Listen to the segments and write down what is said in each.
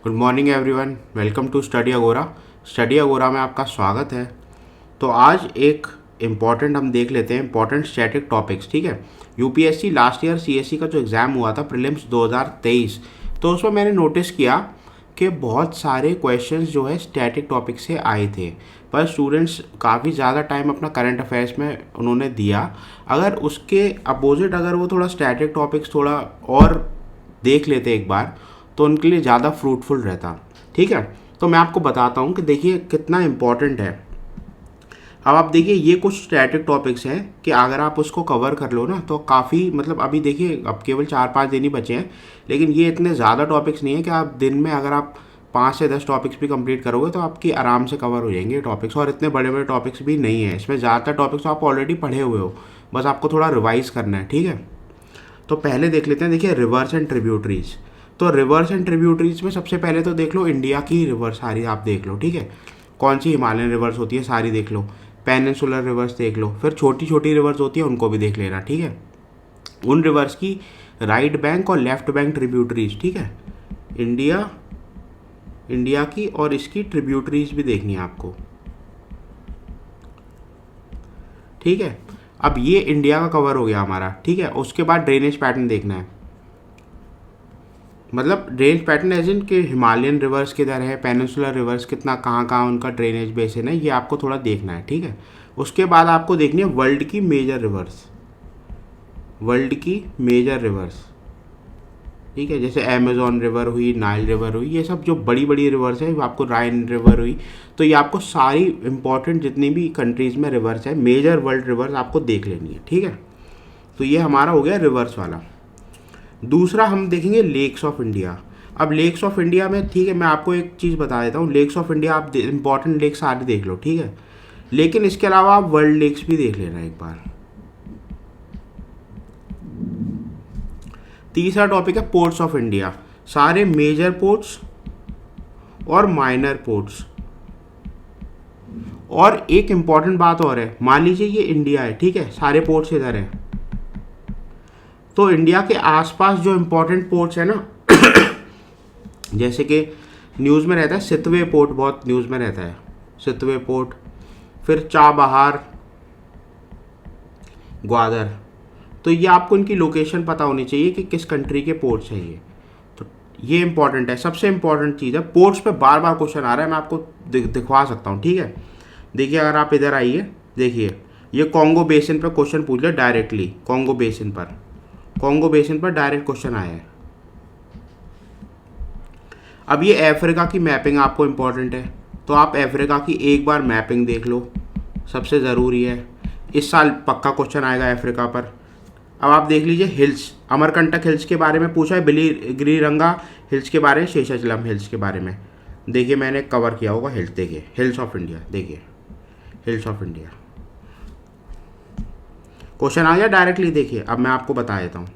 Good morning everyone, welcome to Study Agora. Study Agora में आपका स्वागत है। तो आज एक इम्पॉर्टेंट हम देख लेते हैं, इम्पॉर्टेंट स्टैटिक टॉपिक्स। ठीक है, यूपीएससी लास्ट ईयर सीएससी का जो एग्ज़ाम हुआ था प्रीलिम्स 2023, तो उसमें मैंने नोटिस किया कि बहुत सारे क्वेश्चंस जो है स्टैटिक टॉपिक से आए थे, पर स्टूडेंट्स काफ़ी ज़्यादा टाइम अपना करंट अफेयर्स में उन्होंने दिया। अगर उसके अपोजिट अगर वो थोड़ा स्टैटिक टॉपिक्स थोड़ा और देख लेते एक बार, तो उनके लिए ज़्यादा फ्रूटफुल रहता। ठीक है, तो मैं आपको बताता हूँ कि देखिए कितना इम्पॉर्टेंट है। अब आप देखिए ये कुछ स्टैटिक टॉपिक्स हैं कि अगर आप उसको कवर कर लो ना तो काफ़ी, मतलब अभी देखिए अब केवल 4-5 दिन ही बचे हैं, लेकिन ये इतने ज़्यादा टॉपिक्स नहीं है कि आप दिन में अगर आप 5 से 10 टॉपिक्स भी कंप्लीट करोगे तो आपकी आराम से कवर हो जाएंगे टॉपिक्स। और इतने बड़े बड़े टॉपिक्स भी नहीं है इसमें, ज़्यादातर टॉपिक्स आप ऑलरेडी पढ़े हुए हो, बस आपको थोड़ा रिवाइज करना है। ठीक है, तो पहले देख लेते हैं। देखिए रिवर्स एंड ट्रिब्यूटरीज, तो रिवर्स एंड ट्रिब्यूटरीज में सबसे पहले तो देख लो इंडिया की रिवर्स सारी आप देख लो। ठीक है, कौन सी हिमालयन रिवर्स होती है सारी देख लो, पेनिनसुलर रिवर्स देख लो, फिर छोटी छोटी रिवर्स होती है उनको भी देख लेना। ठीक है, उन रिवर्स की राइट बैंक और लेफ्ट बैंक ट्रिब्यूटरीज। ठीक है, इंडिया इंडिया की और इसकी ट्रिब्यूटरीज भी देखनी है आपको। ठीक है, अब ये इंडिया का कवर हो गया हमारा। ठीक है, उसके बाद ड्रेनेज पैटर्न देखना है, मतलब ड्रेनेज पैटर्न एज इन के हिमालयन रिवर्स किधर है, पेनिनसुलर रिवर्स कितना कहाँ कहाँ उनका ड्रेनेज बेसिन है, ये आपको थोड़ा देखना है। ठीक है, उसके बाद आपको देखनी है वर्ल्ड की मेजर रिवर्स, वर्ल्ड की मेजर रिवर्स। ठीक है, जैसे अमेजोन रिवर हुई, नाइल रिवर हुई, ये सब जो बड़ी बड़ी रिवर्स है, आपको राइन रिवर हुई, तो ये आपको सारी इंपॉर्टेंट जितनी भी कंट्रीज़ में रिवर्स है, मेजर वर्ल्ड रिवर्स आपको देख लेनी है। ठीक है, तो ये हमारा हो गया रिवर्स वाला। दूसरा हम देखेंगे लेक्स ऑफ इंडिया। अब लेक्स ऑफ इंडिया में, ठीक है, मैं आपको एक चीज़ बता देता हूँ, लेक्स ऑफ इंडिया आप इंपॉर्टेंट लेक्स सारे देख लो। ठीक है, लेकिन इसके अलावा आप वर्ल्ड लेक्स भी देख लेना एक बार। तीसरा टॉपिक है पोर्ट्स ऑफ इंडिया, सारे मेजर पोर्ट्स और माइनर पोर्ट्स। और एक इंपॉर्टेंट बात और है, मान लीजिए ये इंडिया है, ठीक है, सारे पोर्ट्स इधर हैं, तो इंडिया के आसपास जो इंपॉर्टेंट पोर्ट्स है ना जैसे कि न्यूज़ में रहता है सितवे पोर्ट, बहुत न्यूज़ में रहता है सितवे पोर्ट, फिर चाबहार, ग्वादर, तो ये आपको इनकी लोकेशन पता होनी चाहिए कि किस कंट्री के पोर्ट्स हैं ये। तो ये इंपॉर्टेंट है, सबसे इंपॉर्टेंट चीज़ है। पोर्ट्स पे बार बार क्वेश्चन आ रहा है, मैं आपको दिखवा सकता हूँ। ठीक है, देखिए अगर आप इधर आइए, देखिए ये कॉन्गो बेसिन पर क्वेश्चन पूछ लिया डायरेक्टली, कॉन्गो बेसिन पर डायरेक्ट क्वेश्चन आया है। अब ये अफ्रीका की मैपिंग आपको इम्पॉर्टेंट है, तो आप अफ्रीका की एक बार मैपिंग देख लो, सबसे ज़रूरी है। इस साल पक्का क्वेश्चन आएगा अफ्रीका पर। अब आप देख लीजिए हिल्स, अमरकंटक हिल्स के बारे में पूछा है, गिरिरंगा हिल्स के बारे में, शेषाचलम हिल्स के बारे में। देखिए मैंने कवर किया होगा हिल्स, देखिए हिल्स ऑफ इंडिया, देखिए हिल्स ऑफ इंडिया क्वेश्चन आ गया डायरेक्टली। देखिए अब मैं आपको बता देता हूँ,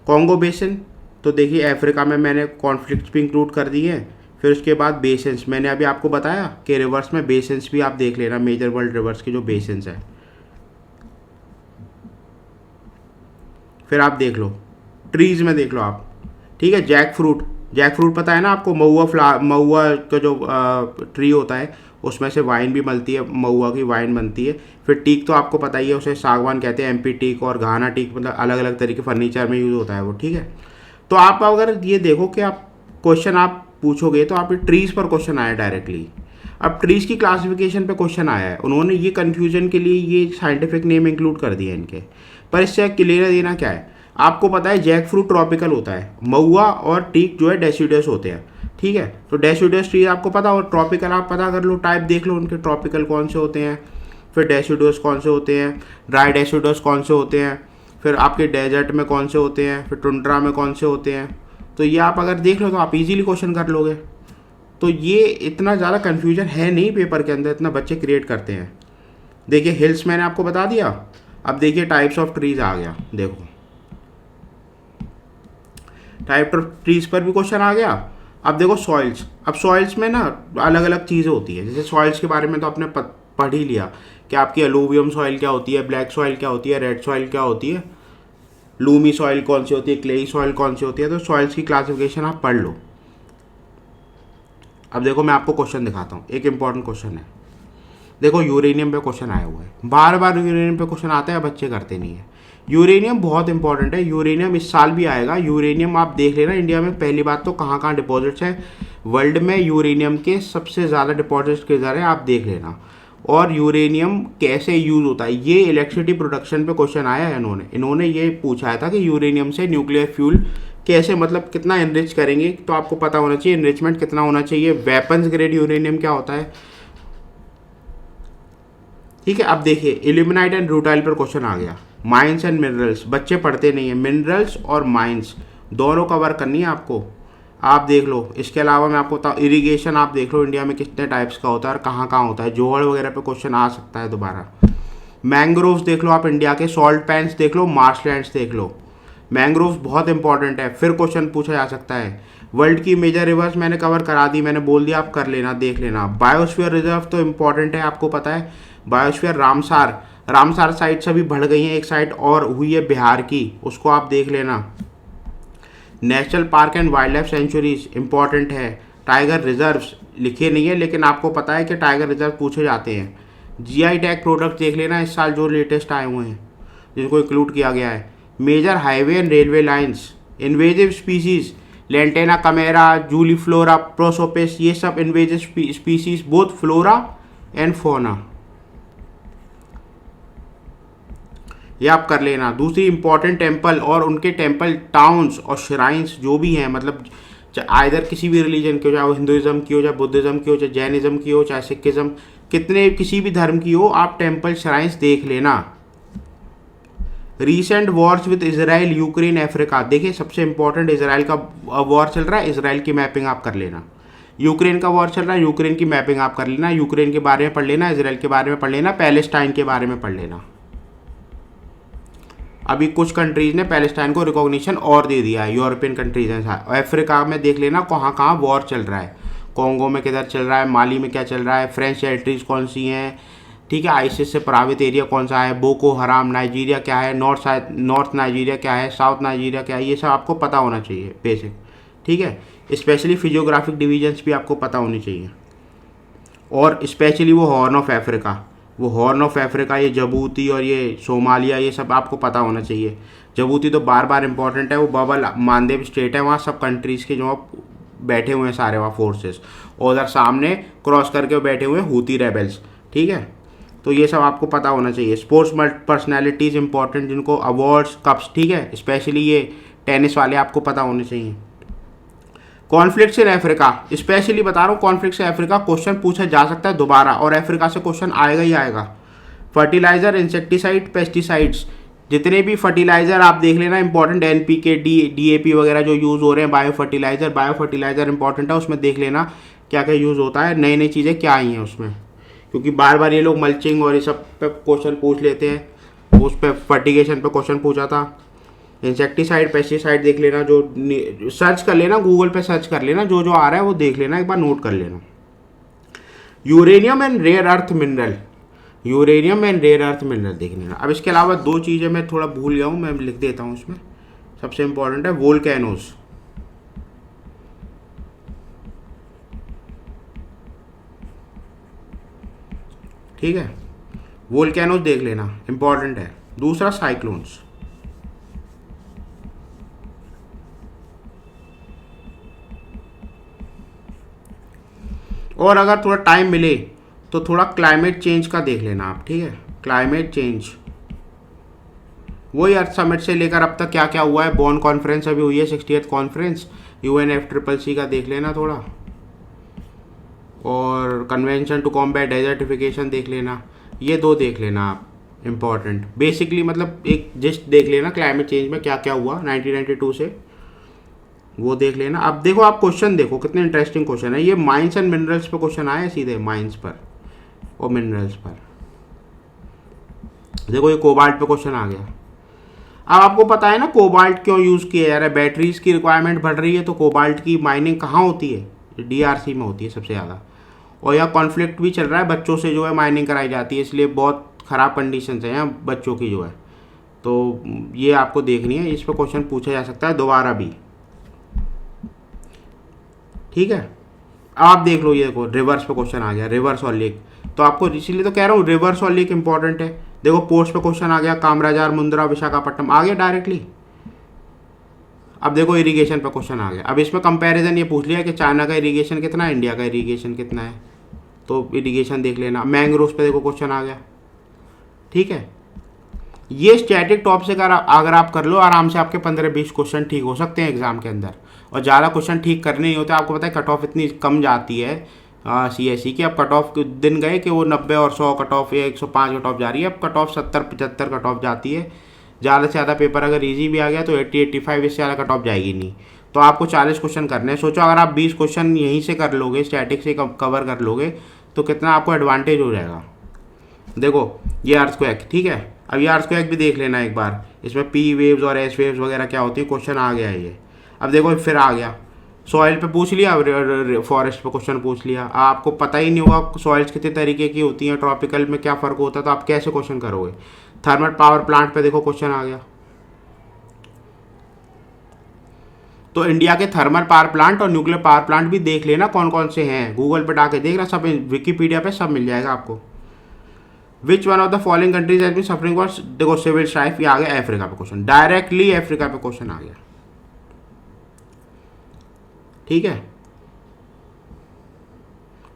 कॉन्गो बेसिन, तो देखिए अफ्रीका में मैंने कॉन्फ्लिक्ट्स भी इंक्लूड कर दिए हैं। फिर उसके बाद बेसिन्स, मैंने अभी आपको बताया कि रिवर्स में बेसिन्स भी आप देख लेना, मेजर वर्ल्ड रिवर्स के जो बेसिन्स हैं। फिर आप देख लो ट्रीज़ में देख लो आप। ठीक है, जैक फ्रूट पता है ना आपको, महुआ का जो ट्री होता है उसमें से वाइन भी मिलती है, महुआ की वाइन बनती है। फिर टीक तो आपको पता ही है, उसे सागवान कहते हैं, एमपी टीक और घाना टीक, मतलब अलग अलग तरीके फर्नीचर में यूज़ होता है वो। ठीक है, तो आप अगर ये देखो कि आप क्वेश्चन आप पूछोगे तो आप ट्रीज़ पर क्वेश्चन आया डायरेक्टली। अब ट्रीज़ की क्लासिफिकेशन पे क्वेश्चन आया है, उन्होंने ये कन्फ्यूजन के लिए ये साइंटिफिक नेम इंक्लूड कर दिया इनके, पर इससे क्लियर देना क्या है, आपको पता है जैक फ्रूट ट्रॉपिकल होता है, महुआ और टीक जो है डेसिडस होते हैं। ठीक है, तो डेसिडस ट्री आपको पता, और ट्रॉपिकल आप पता कर लो, टाइप देख लो उनके, ट्रॉपिकल कौन से होते हैं, फिर डेसिडस कौन से होते हैं, ड्राई डेसिडस कौन से होते हैं, फिर आपके डेजर्ट में कौन से होते हैं, फिर टुंड्रा में कौन से होते हैं। तो ये आप अगर देख लो तो आप इजीली क्वेश्चन कर लोगे। तो ये इतना ज़्यादा कन्फ्यूजन है नहीं पेपर के अंदर, इतना बच्चे क्रिएट करते हैं। देखिए हिल्स मैंने आपको बता दिया। अब देखिए टाइप्स ऑफ ट्रीज आ गया, देखो टाइप ऑफ ट्रीज पर भी क्वेश्चन आ गया। अब देखो सॉइल्स, अब सॉइल्स में ना अलग अलग चीज़ें होती है, जैसे सॉइल्स के बारे में तो आपने पढ़ ही लिया कि आपकी अलूवियम सॉइल क्या होती है, ब्लैक सॉइल क्या होती है, रेड सॉइल क्या होती है, लूमी सॉइल कौन सी होती है, क्लेई सॉइल कौन सी होती है। तो सॉइल्स की क्लासिफिकेशन आप पढ़ लो। अब देखो मैं आपको क्वेश्चन दिखाता हूँ, एक इंपॉर्टेंट क्वेश्चन है। देखो यूरेनियम पे क्वेश्चन आया हुआ है, बार बार यूरेनियम पे क्वेश्चन आता है, बच्चे करते नहीं है। यूरेनियम बहुत इंपॉर्टेंट है, यूरेनियम इस साल भी आएगा। यूरेनियम आप देख लेना, इंडिया में पहली बात तो कहाँ कहाँ डिपॉजिट्स है, वर्ल्ड में यूरेनियम के सबसे ज़्यादा डिपॉजिट्स किधर है आप देख लेना। और यूरेनियम कैसे यूज़ होता है, ये इलेक्ट्रिसिटी प्रोडक्शन पे क्वेश्चन आया है। इन्होंने ये पूछा था कि यूरेनियम से न्यूक्लियर फ्यूल कैसे, मतलब कितना इनरिच करेंगे, तो आपको पता होना चाहिए इनरिचमेंट कितना होना चाहिए। वेपन्स ग्रेड यूरेनियम क्या होता है, ठीक है। अब देखिए इल्यूमिनाइट एंड रूटाइल पर क्वेश्चन आ गया। माइंस एंड मिनरल्स, बच्चे पढ़ते नहीं है, मिनरल्स और माइंस दोनों कवर करनी है आपको, आप देख लो। इसके अलावा मैं आपको बताऊँ, इरिगेशन आप देख लो इंडिया में कितने टाइप्स का होता है और कहाँ कहाँ होता है, जोहड़ वगैरह पे क्वेश्चन आ सकता है दोबारा। मैंग्रोव्स देख लो आप इंडिया के, सॉल्ट पैन्स देख लो, मार्शलैंड्स देख लो। मैंग्रोव्स बहुत इंपॉर्टेंट है, फिर क्वेश्चन पूछा जा सकता है। वर्ल्ड की मेजर रिवर्स मैंने कवर करा दी, मैंने बोल दिया, आप कर लेना, देख लेना। बायोस्फीयर रिजर्व तो इंपॉर्टेंट है, आपको पता है। बायोस्फीयर रामसार साइट्स अभी बढ़ गई हैं, एक साइट और हुई है बिहार की, उसको आप देख लेना। National park and wild life sanctuaries important है। टाइगर रिजर्व्स लिखे नहीं है, लेकिन आपको पता है कि टाइगर रिजर्व पूछे जाते हैं। जीआई टैग प्रोडक्ट देख लेना इस साल जो लेटेस्ट आए हुए हैं, जिनको इंक्लूड किया गया है। Major highway and railway lines, invasive species, lantana camara, juliflora, prosopis, ये सब invasive species, both flora and fauna, ये आप कर लेना। दूसरी इंपॉर्टेंट टेम्पल और उनके टेम्पल टाउन्स और श्राइन्स जो भी हैं, मतलब आइदर किसी भी रिलीजन की हो, चाहे वो हिंदुइज्म की हो, चाहे बुद्धिज्म की हो, चाहे जैनिज्म की हो, चाहे सिखिज्म, कितने किसी भी धर्म की हो, आप टेम्पल श्राइन्स देख लेना। Recent Wars with Israel, Ukraine, Africa, देखिए सबसे इंपॉर्टेंट इसराइल का वॉर चल रहा है, इसराइल की मैपिंग आप कर लेना। यूक्रेन का वॉर चल रहा है, यूक्रेन की मैपिंग आप कर लेना, यूक्रेन के बारे में पढ़ लेना, इसराइल के बारे में पढ़ लेना, पैलेस्टाइन के बारे में पढ़ लेना। अभी कुछ कंट्रीज ने पैलेस्टाइन को रिकॉग्निशन और दे दिया है, यूरोपियन कंट्रीज हैं। अफ्रीका में देख लेना कहाँ कहाँ वॉर चल रहा है, कॉन्गो में किधर चल रहा है, माली में क्या चल रहा है, फ्रेंच टेरिटरीज कौन सी हैं, ठीक है, आईसिस से प्रभावित एरिया कौन सा है, बोको हराम, नाइजीरिया क्या है, नॉर्थ नाइजीरिया क्या है, साउथ नाइजीरिया क्या है, ये सब आपको पता होना चाहिए बेसिक, ठीक है। स्पेशली फिजियोग्राफिक डिवीजन्स भी आपको पता होनी चाहिए, और स्पेशली वो हॉर्न ऑफ अफ्रीका, ये जबूती और ये सोमालिया, ये सब आपको पता होना चाहिए। जबूती तो बार बार इंपॉर्टेंट है, वो बबल मानदेव स्टेट है, वहाँ सब कंट्रीज़ के जो बैठे हुए हैं सारे वहाँ फोर्सेस, और उधर सामने क्रॉस करके बैठे हुए हैं हूती रेबल्स, ठीक है। तो ये सब आपको पता होना चाहिए। स्पोर्ट्स पर्सनैलिटीज़ इंपॉर्टेंट, जिनको अवार्ड्स कप्स, ठीक है, स्पेशली ये टेनिस वाले आपको पता होने चाहिए। कॉन्फ्लिक्ट्स इन अफ्रीका, स्पेशली बता रहा हूँ, कॉन्फ्लिक्ट्स इन अफ्रीका क्वेश्चन पूछा जा सकता है दोबारा, और अफ्रीका से क्वेश्चन आएगा ही आएगा। फर्टिलाइजर, इंसेक्टिसाइड, पेस्टिसाइड्स, जितने भी फर्टिलाइजर आप देख लेना इंपॉर्टेंट, एनपीके, डीएपी वगैरह जो यूज़ हो रहे हैं, बायो फर्टिलाइजर इंपॉर्टेंट है, उसमें देख लेना क्या क्या यूज़ होता है, नई नई चीज़ें क्या आई हैं उसमें, क्योंकि बार बार ये लोग मल्चिंग और ये सब पे क्वेश्चन पूछ लेते हैं। उस पर फर्टिगेशन पे क्वेश्चन पूछा था। इंसेक्टिसाइड, पेस्टिसाइड देख लेना, जो सर्च कर लेना, गूगल पे सर्च कर लेना, जो जो आ रहा है वो देख लेना, एक बार नोट कर लेना। Uranium and rare earth mineral, देख लेना। अब इसके अलावा दो चीज़ें मैं थोड़ा भूल गया हूँ, मैं लिख देता हूँ इसमें, सबसे इंपॉर्टेंट है वोल्केनोज, ठीक है, वोल्केनोज देख लेना, इंपॉर्टेंट है। दूसरा साइक्लोन्स, और अगर थोड़ा टाइम मिले तो थोड़ा क्लाइमेट चेंज का देख लेना आप, ठीक है। क्लाइमेट चेंज, वही अर्थ समिट से लेकर अब तक क्या क्या हुआ है, बॉन कॉन्फ्रेंस अभी हुई है, 60th कॉन्फ्रेंस, UNFCCC का देख लेना थोड़ा, और कन्वेंशन टू कॉम्बैट डेजर्टिफिकेशन देख लेना, ये दो देख लेना आप, इम्पॉर्टेंट। बेसिकली मतलब एक जस्ट देख लेना क्लाइमेट चेंज में क्या क्या हुआ 1992 से, वो देख लेना। अब देखो आप क्वेश्चन देखो कितने इंटरेस्टिंग क्वेश्चन है ये। माइंस एंड मिनरल्स पे क्वेश्चन आया सीधे, माइंस पर और मिनरल्स पर। देखो ये कोबाल्ट पे क्वेश्चन आ गया। अब आपको पता है ना कोबाल्ट क्यों यूज़ किया जा रहा है, बैटरीज की रिक्वायरमेंट बढ़ रही है, तो कोबाल्ट की माइनिंग कहाँ होती है, DRC में होती है सबसे ज़्यादा। और यहाँ कॉन्फ्लिक्ट भी चल रहा है, बच्चों से जो है माइनिंग कराई जाती है, इसलिए बहुत ख़राब कंडीशन है यहाँ बच्चों की जो है, तो ये आपको देखनी है, इस पर क्वेश्चन पूछा जा सकता है दोबारा भी, ठीक है। आप देख लो, ये देखो रिवर्स पे क्वेश्चन आ गया, रिवर्स और लेक। तो आपको इसीलिए तो कह रहा हूँ रिवर्स और लेक इंपॉर्टेंट है। देखो पोर्ट्स पे क्वेश्चन आ गया, कामराजार, मुंद्रा, विशाखापट्टनम आ गया डायरेक्टली। अब देखो इरिगेशन पे क्वेश्चन आ गया। अब इसमें कंपैरिजन ये पूछ लिया कि चाइना का इरिगेशन कितना है, इंडिया का इरिगेशन कितना है, तो इरिगेशन देख लेना। मैंग्रोव्स पे देखो क्वेश्चन आ गया, ठीक है। ये स्टैटिक टॉप से अगर आप कर लो आराम से, आपके 15-20 क्वेश्चन ठीक हो सकते हैं एग्जाम के अंदर। और ज़्यादा क्वेश्चन ठीक करने नहीं होते। आपको पता है कट ऑफ इतनी कम जाती है CSE की। अब कट ऑफ दिन गए कि वो 90 और 100 कट ऑफ या 105 कट ऑफ जा रही है। अब कट ऑफ 70-75 कट ऑफ जाती है। ज़्यादा से ज़्यादा पेपर अगर ईजी भी आ गया तो 80-85, इससे ज़्यादा कट ऑफ जाएगी नहीं। तो आपको 40 क्वेश्चन करने हैं। सोचो अगर आप 20 क्वेश्चन यहीं से कर लोगे, स्टैटिक से कवर कर लोगे, तो कितना आपको एडवांटेज हो जाएगा। देखो ये अर्थक्वेक, ठीक है। अब ये अर्थक्वेक भी देख लेना एक बार। इसमें P वेव्स और S वेव्स वगैरह क्या होती है, क्वेश्चन आ गया है ये। अब देखो फिर आ गया सॉइल पे पूछ लिया, फॉरेस्ट पे क्वेश्चन पूछ लिया। आपको पता ही नहीं होगा सॉइल्स कितने तरीके की होती हैं, ट्रॉपिकल में क्या फ़र्क होता है, तो आप कैसे क्वेश्चन करोगे। थर्मल पावर प्लांट पे देखो क्वेश्चन आ गया। तो इंडिया के थर्मल पावर प्लांट और न्यूक्लियर पावर प्लांट भी देख लेना कौन कौन से हैं, गूगल पे डाके देख रहा, सब विकीपीडिया पे सब मिल जाएगा आपको। Which one of the following countries has been suffering for, देखो सिविल स्ट्राइक, ये आ गया अफ्रीका पे क्वेश्चन, डायरेक्टली अफ्रीका पे क्वेश्चन आ गया, ठीक है।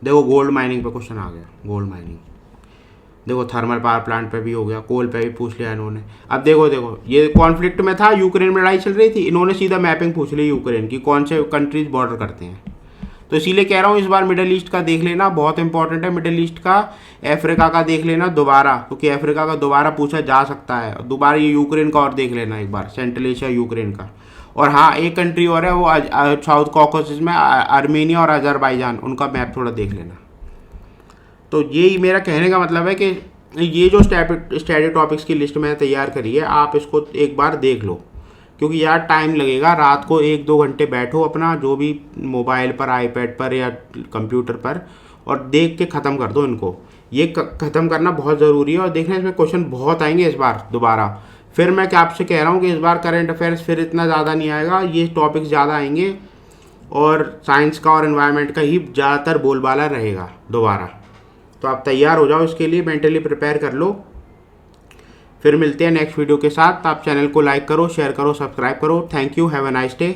देखो गोल्ड माइनिंग पे क्वेश्चन आ गया, गोल्ड माइनिंग। देखो थर्मल पावर प्लांट पे भी हो गया, कोल पे भी पूछ लिया इन्होंने। अब देखो ये कॉन्फ्लिक्ट में था, यूक्रेन में लड़ाई चल रही थी, इन्होंने सीधा मैपिंग पूछ ली यूक्रेन की, कौन से कंट्रीज बॉर्डर करते हैं। तो इसीलिए कह रहा हूँ इस बार मिडिल ईस्ट का देख लेना, बहुत इंपॉर्टेंट है मिडिल ईस्ट का। अफ्रीका का देख लेना दोबारा, क्योंकि अफ्रीका का दोबारा पूछा जा सकता है। दोबारा ये यूक्रेन का और देख लेना एक बार, सेंट्रल एशिया यूक्रेन का। और हाँ एक कंट्री और है, वो साउथ कॉकसिस में आर्मेनिया और अजरबैजान, उनका मैप थोड़ा देख लेना। तो यही मेरा कहने का मतलब है कि ये जो स्टैटिक टॉपिक्स की लिस्ट मैंने तैयार करी है, आप इसको एक बार देख लो, क्योंकि यार टाइम लगेगा। रात को 1-2 घंटे बैठो अपना, जो भी मोबाइल पर, आईपैड पर या कंप्यूटर पर, और देख के ख़त्म कर दो इनको। ये ख़त्म करना बहुत ज़रूरी है। और देखना इसमें क्वेश्चन बहुत आएंगे इस बार दोबारा। फिर मैं क्या आपसे कह रहा हूँ कि इस बार करंट अफेयर्स फिर इतना ज़्यादा नहीं आएगा, ये टॉपिक्स ज़्यादा आएंगे, और साइंस का और एनवायरनमेंट का ही ज़्यादातर बोलबाला रहेगा दोबारा। तो आप तैयार हो जाओ इसके लिए, मेंटली प्रिपेयर कर लो। फिर मिलते हैं नेक्स्ट वीडियो के साथ। आप चैनल को लाइक करो, शेयर करो, सब्सक्राइब करो। Thank you, have a nice day.